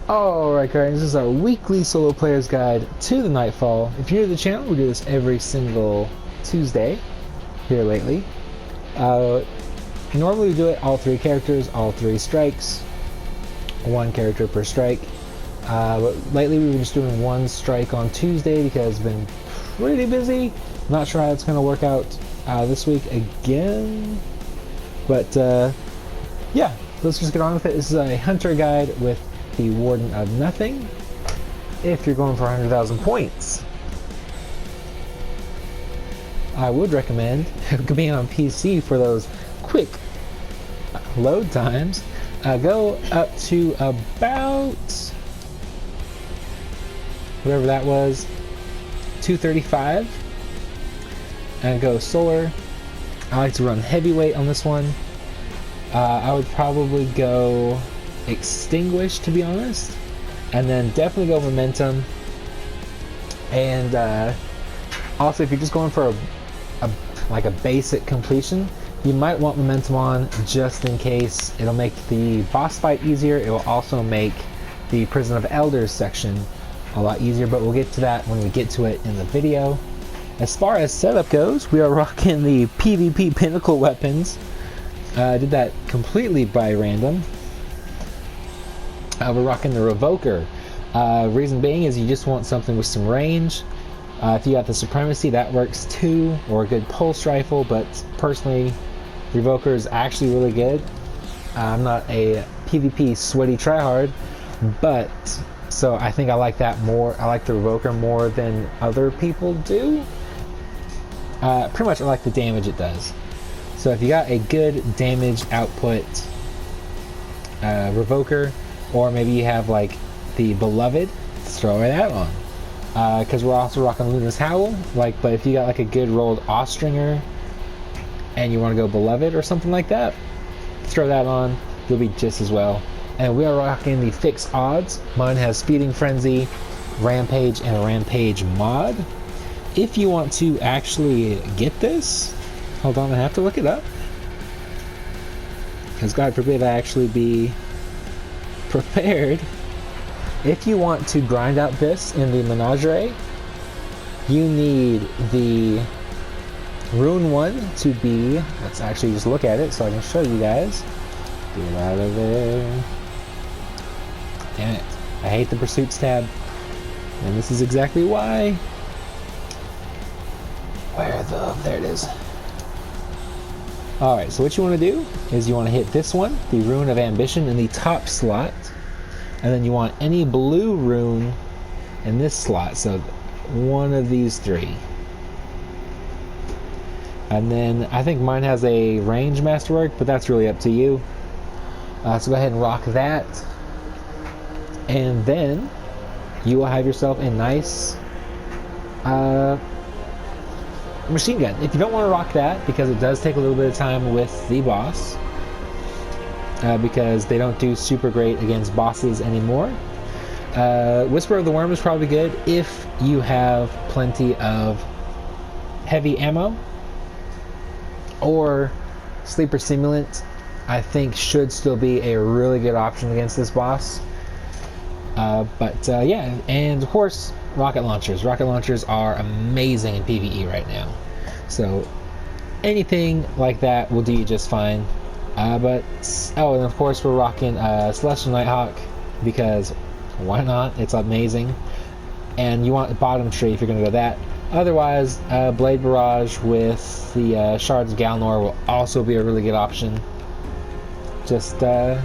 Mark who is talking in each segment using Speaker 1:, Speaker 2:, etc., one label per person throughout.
Speaker 1: Alright guys, this is our weekly solo player's guide to the Nightfall. If you're new to the channel, we do this every single Tuesday here lately. Normally we do it all three characters, all three strikes, one character per strike. But lately we've been just doing one strike on Tuesday because it's been pretty busy. Not sure how it's going to work out this week again. But yeah, let's just get on with it. This is a hunter guide with the Warden of Nothing, if you're going for 100,000 points. I would recommend being on PC for those quick load times. Go up to about whatever that was, 235, and go solar. I like to run heavyweight on this one. I would probably go Extinguish, to be honest, and then definitely go Momentum. And also, if you're just going for a basic completion, you might want Momentum on just in case. It'll make the boss fight easier. It will also make the Prison of Elders section a lot easier, but we'll get to that when we get to it in the video. As far as setup goes, we are rocking the PvP Pinnacle weapons. I did that completely by random. We're rocking the Revoker. Reason being is you just want something with some range. If you got the Supremacy, that works too, or a good pulse rifle, but personally, Revoker is actually really good. I'm not a PvP sweaty tryhard, but so I think I like that more. I like the Revoker more than other people do. Pretty much I like the damage it does. So if you got a good damage output Revoker, or maybe you have like the Beloved, throw that on. Because we're also rocking Luna's Howl. But if you got like a good rolled Austringer and you want to go Beloved or something like that, throw that on. You'll be just as well. And we are rocking the fixed odds. Mine has Feeding Frenzy, Rampage, and a Rampage mod. If you want to actually get this, hold on, I have to look it up. Because God forbid I actually be prepared. If you want to grind out this in the Menagerie, you need the Rune 1 to be, let's actually just look at it so I can show you guys. Get out of there. Damn it. I hate the Pursuits tab. And this is exactly why. There it is. Alright, so what you want to do is you want to hit this one, the Rune of Ambition, in the top slot. And then you want any blue rune in this slot, so one of these three. And then I think mine has a range masterwork, but that's really up to you. So go ahead and rock that. And then you will have yourself a nice machine gun. If you don't want to rock that, because it does take a little bit of time with the boss, because they don't do super great against bosses anymore. Whisper of the Worm is probably good if you have plenty of heavy ammo. Or Sleeper Simulant, I think, should still be a really good option against this boss. Yeah, and of course, rocket launchers. Rocket launchers are amazing in PvE right now. So anything like that will do you just fine. And of course we're rocking Celestial Nighthawk, because why not? It's amazing. And you want bottom tree if you're going to go that. Otherwise, Blade Barrage with the Shards of Galnor will also be a really good option. Just, yeah.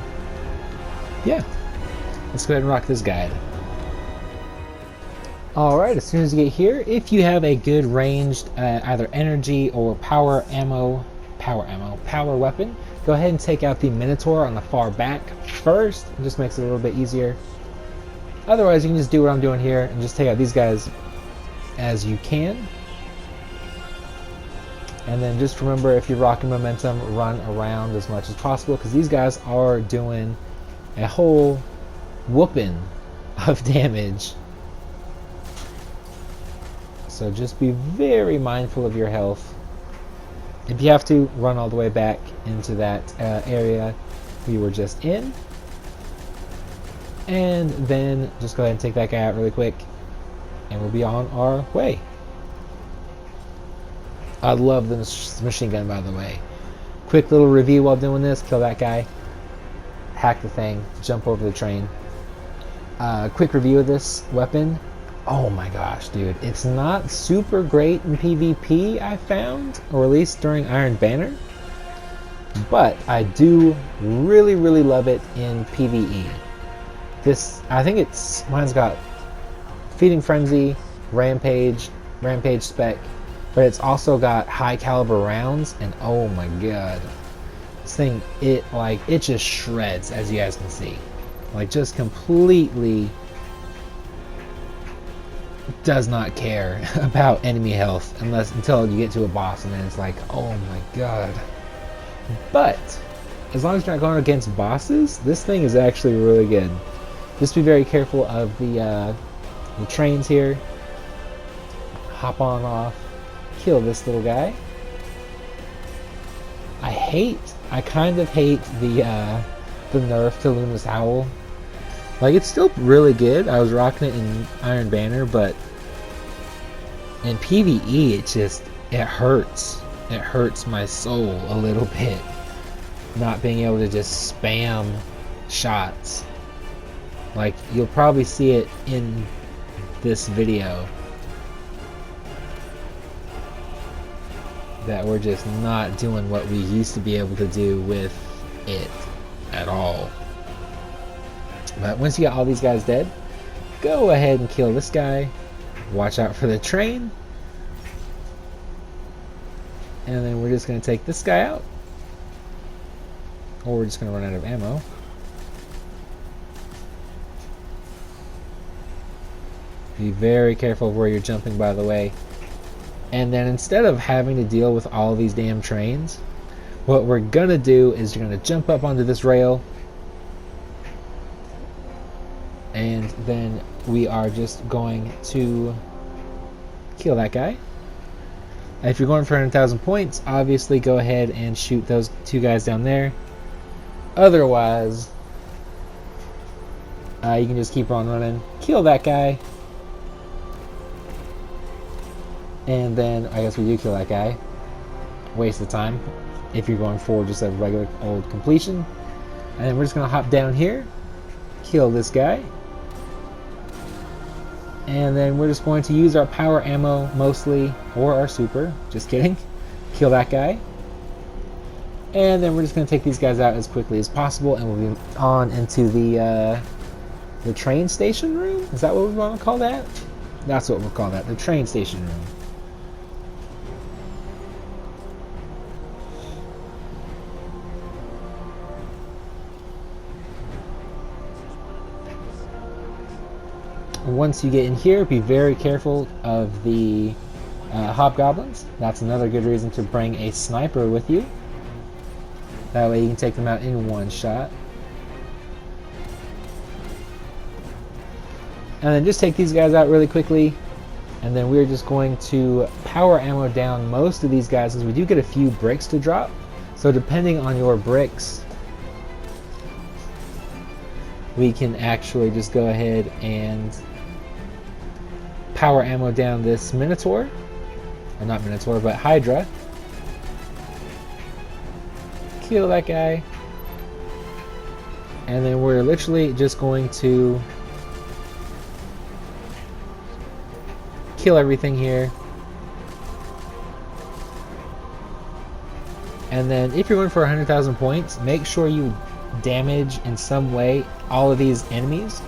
Speaker 1: Let's go ahead and rock this guide. Alright, as soon as you get here, if you have a good ranged either energy or power weapon, go ahead and take out the Minotaur on the far back first. It just makes it a little bit easier. Otherwise, you can just do what I'm doing here and just take out these guys as you can. And then just remember, if you're rocking Momentum, run around as much as possible, because these guys are doing a whole whooping of damage. So just be very mindful of your health. If you have to, run all the way back into that area we were just in. And then just go ahead and take that guy out really quick, and we'll be on our way. I love this machine gun, by the way. Quick little review while doing this. Kill that guy, hack the thing, jump over the train. Quick review of this weapon. Oh my gosh, dude. It's not super great in PvP, I found, or at least during Iron Banner. But I do really, really love it in PvE. This, I think mine's got Feeding Frenzy, Rampage spec, but it's also got high caliber rounds, and oh my god. This thing, it just shreds, as you guys can see. Like, just completely does not care about enemy health until you get to a boss, and then it's like, oh my god. But as long as you're not going against bosses, this thing is actually really good. Just be very careful of the trains here. Hop on off, kill this little guy. I kind of hate the nerf to Luna's Howl. Like, it's still really good. I was rocking it in Iron Banner, but in PvE, it hurts. It hurts my soul a little bit, not being able to just spam shots. Like, you'll probably see it in this video, that we're just not doing what we used to be able to do with it at all. But once you got all these guys dead, go ahead and kill this guy. Watch out for the train. And then we're just going to take this guy out. Or we're just going to run out of ammo. Be very careful of where you're jumping, by the way. And then instead of having to deal with all these damn trains, what we're going to do is you're going to jump up onto this rail. And then we are just going to kill that guy. If you're going for 100,000 points, obviously go ahead and shoot those two guys down there. Otherwise, you can just keep on running, kill that guy, and then I guess we do kill that guy. Waste of time if you're going for just a regular old completion. And then we're just going to hop down here, kill this guy. And then we're just going to use our power ammo mostly, or our super, just kidding. Kill that guy. And then we're just going to take these guys out as quickly as possible, and we'll be on into the train station room? Is that what we want to call that? That's what we'll call that, the train station room. Once you get in here, be very careful of the hobgoblins. That's another good reason to bring a sniper with you. That way you can take them out in one shot. And then just take these guys out really quickly. And then we're just going to power ammo down most of these guys, because we do get a few bricks to drop. So depending on your bricks, we can actually just go ahead and power ammo down this Minotaur. Or not Minotaur, but Hydra. Kill that guy. And then we're literally just going to kill everything here. And then if you're going for 100,000 points, make sure you damage in some way all of these enemies.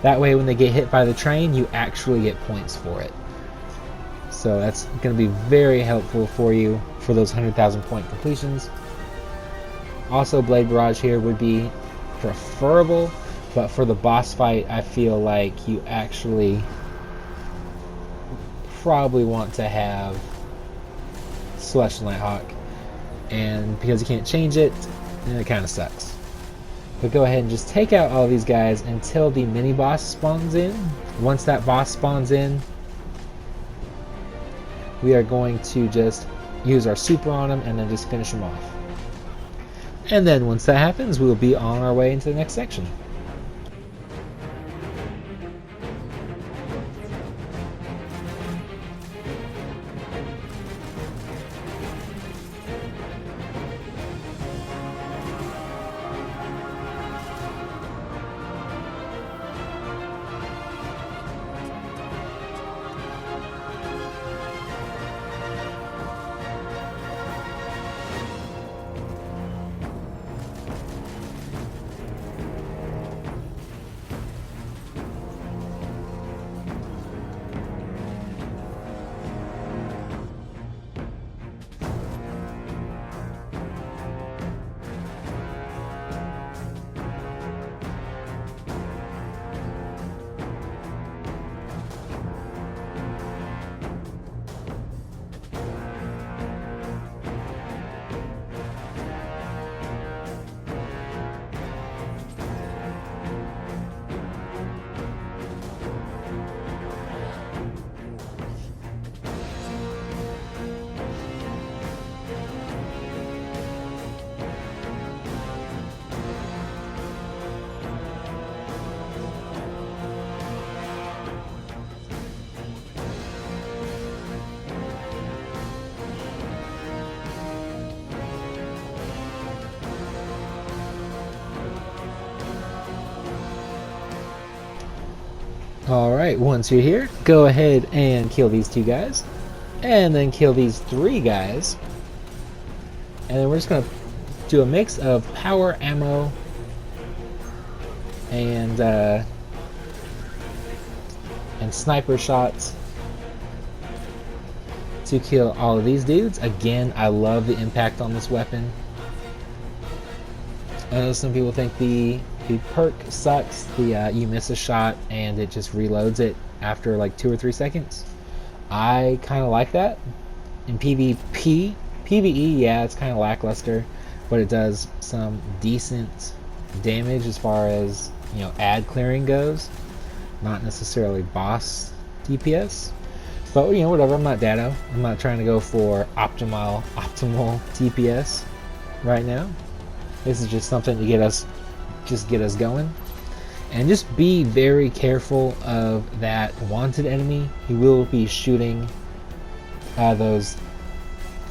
Speaker 1: That way when they get hit by the train, you actually get points for it. So that's going to be very helpful for you for those 100,000 point completions. Also, Blade Barrage here would be preferable, but for the boss fight, I feel like you actually probably want to have Celestial Nighthawk, and because you can't change it, it kind of sucks. But go ahead and just take out all these guys until the mini boss spawns in. Once that boss spawns in, we are going to just use our super on him and then just finish him off. And then once that happens, we'll be on our way into the next section. Alright, once you're here, go ahead and kill these 2 guys. And then kill these 3 guys. And then we're just going to do a mix of power ammo and sniper shots to kill all of these dudes. Again, I love the impact on this weapon. I know some people think the perk sucks. You miss a shot and it just reloads it after like 2 or 3 seconds. I kind of like that. In PvP, PvE, yeah, it's kind of lackluster, but it does some decent damage as far as, you know, ad clearing goes. Not necessarily boss DPS, but you know, whatever. I'm not Dado. I'm not trying to go for optimal DPS right now. This is just something to get us going. And just be very careful of that wanted enemy. He will be shooting those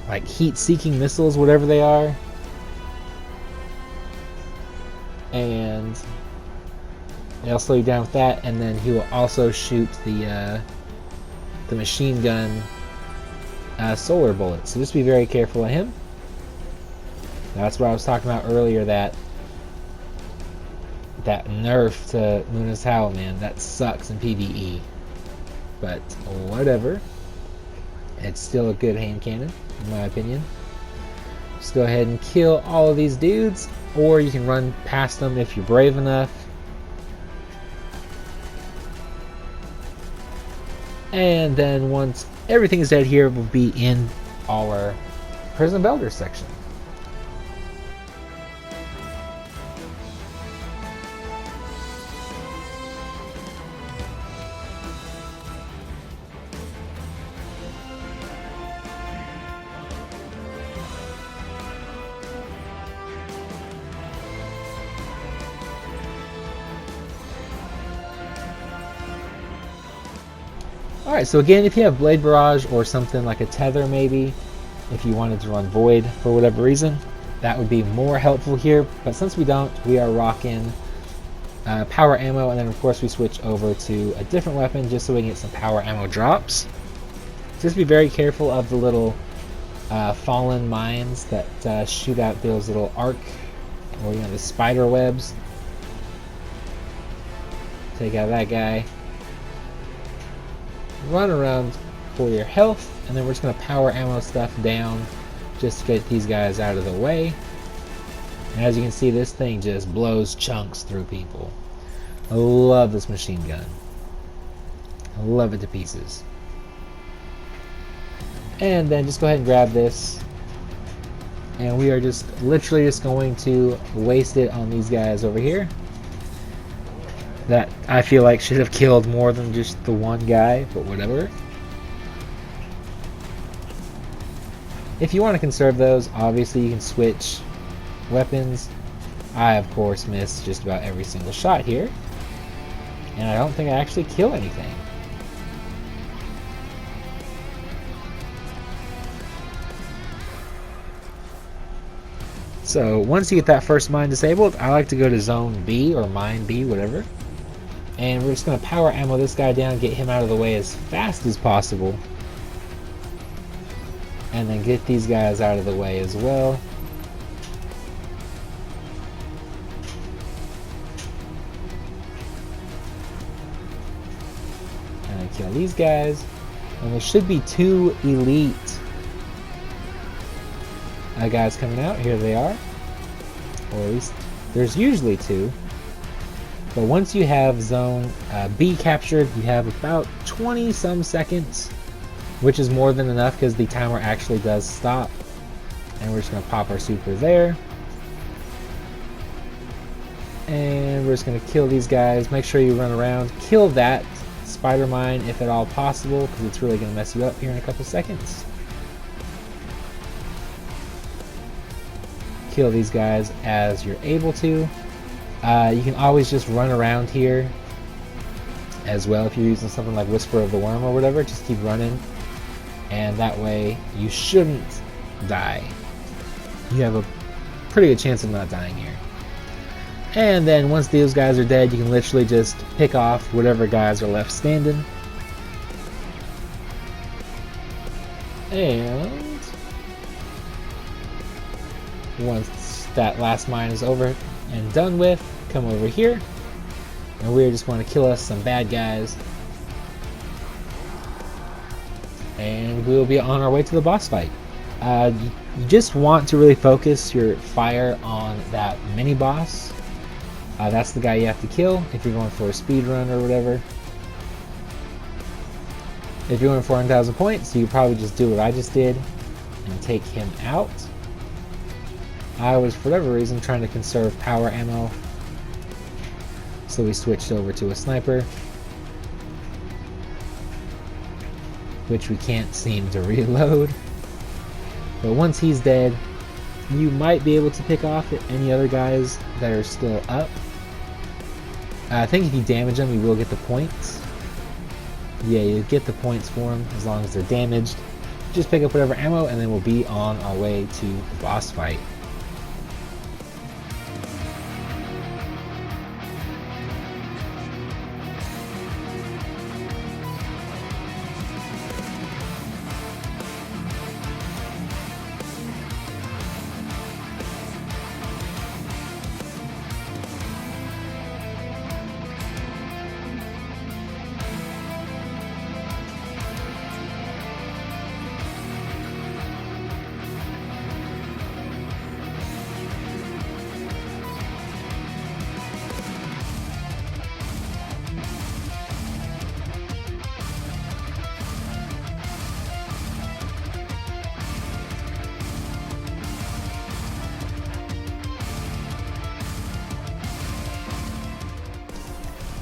Speaker 1: like heat-seeking missiles, whatever they are. And they'll slow you down with that, and then he will also shoot the machine gun solar bullets. So just be very careful of him. That's what I was talking about earlier, that nerf to Luna's Howl, man, that sucks in PvE. But whatever. It's still a good hand cannon, in my opinion. Just go ahead and kill all of these dudes, or you can run past them if you're brave enough. And then once everything is dead here, we'll be in our Prison of Elders section. Alright, so again, if you have Blade Barrage or something like a Tether maybe, if you wanted to run Void for whatever reason, that would be more helpful here. But since we don't, we are rocking power ammo, and then of course we switch over to a different weapon just so we can get some power ammo drops. Just be very careful of the little fallen mines that shoot out those little arc, or you know, the spider webs. Take out that guy. Run around for your health, and then we're just going to power ammo stuff down just to get these guys out of the way. And as you can see, this thing just blows chunks through people. I love this machine gun. I love it to pieces. And then just go ahead and grab this, and we are just literally just going to waste it on these guys over here that I feel like should have killed more than just the one guy, but whatever. If you want to conserve those, obviously you can switch weapons. I of course missed just about every single shot here, and I don't think I actually kill anything. So once you get that first mine disabled, I like to go to zone B or mine B, whatever. And we're just going to power ammo this guy down, get him out of the way as fast as possible. And then get these guys out of the way as well. And then kill these guys. And there should be 2 elite guys coming out. Here they are. Or at least there's usually 2. But once you have zone B captured, you have about 20 some seconds, which is more than enough because the timer actually does stop. And we're just going to pop our super there. And we're just going to kill these guys. Make sure you run around. Kill that spider mine if at all possible, because it's really going to mess you up here in a couple seconds. Kill these guys as you're able to. You can always just run around here as well if you're using something like Whisper of the Worm or whatever. Just keep running, and that way you shouldn't die. You have a pretty good chance of not dying here. And then once those guys are dead, you can literally just pick off whatever guys are left standing. And once that last mine is over and done with, come over here. And we're just going to kill us some bad guys. And we'll be on our way to the boss fight. You just want to really focus your fire on that mini boss. That's the guy you have to kill if you're going for a speed run or whatever. If you're going for 1,000 points, you probably just do what I just did and take him out. I was, for whatever reason, trying to conserve power ammo, so we switched over to a sniper, which we can't seem to reload. But once he's dead, you might be able to pick off any other guys that are still up. I think if you damage them, you will get the points. Yeah, you get the points for them as long as they're damaged. Just pick up whatever ammo, and then we'll be on our way to the boss fight.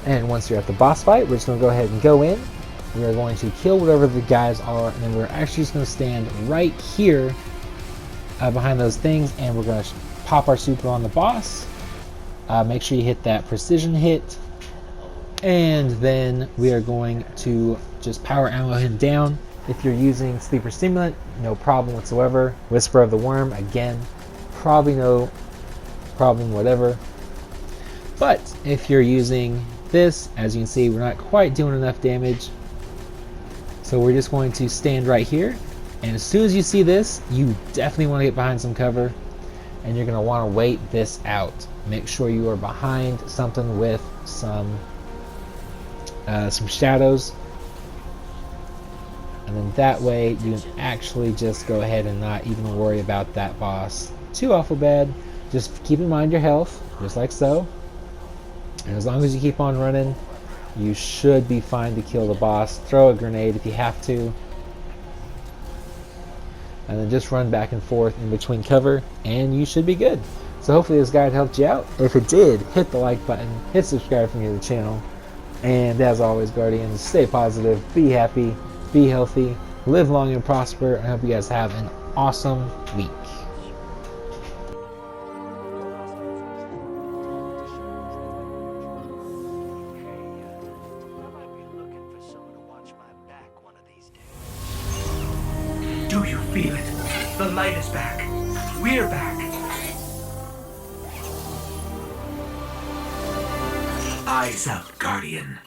Speaker 1: And once you're at the boss fight, we're just going to go ahead and go in. We are going to kill whatever the guys are, and then we're actually just going to stand right here behind those things, and we're going to pop our super on the boss. Make sure you hit that precision hit, and then we are going to just power ammo him down. If you're using sleeper stimulant, no problem whatsoever. Whisper of the Worm, again, probably no problem whatever. But if you're using this, as you can see, we're not quite doing enough damage, so we're just going to stand right here, and as soon as you see this, you definitely want to get behind some cover, and you're going to want to wait this out. Make sure you are behind something with some shadows, and then that way you can actually just go ahead and not even worry about that boss too awful bad. Just keep in mind your health, just like so. And as long as you keep on running, you should be fine to kill the boss. Throw a grenade if you have to. And then just run back and forth in between cover, and you should be good. So hopefully this guide helped you out. If it did, hit the like button, hit subscribe for me to the channel. And as always, Guardians, stay positive, be happy, be healthy, live long and prosper. I hope you guys have an awesome week.
Speaker 2: Do you feel it? The light is back. We're back. Eyes out, Guardian.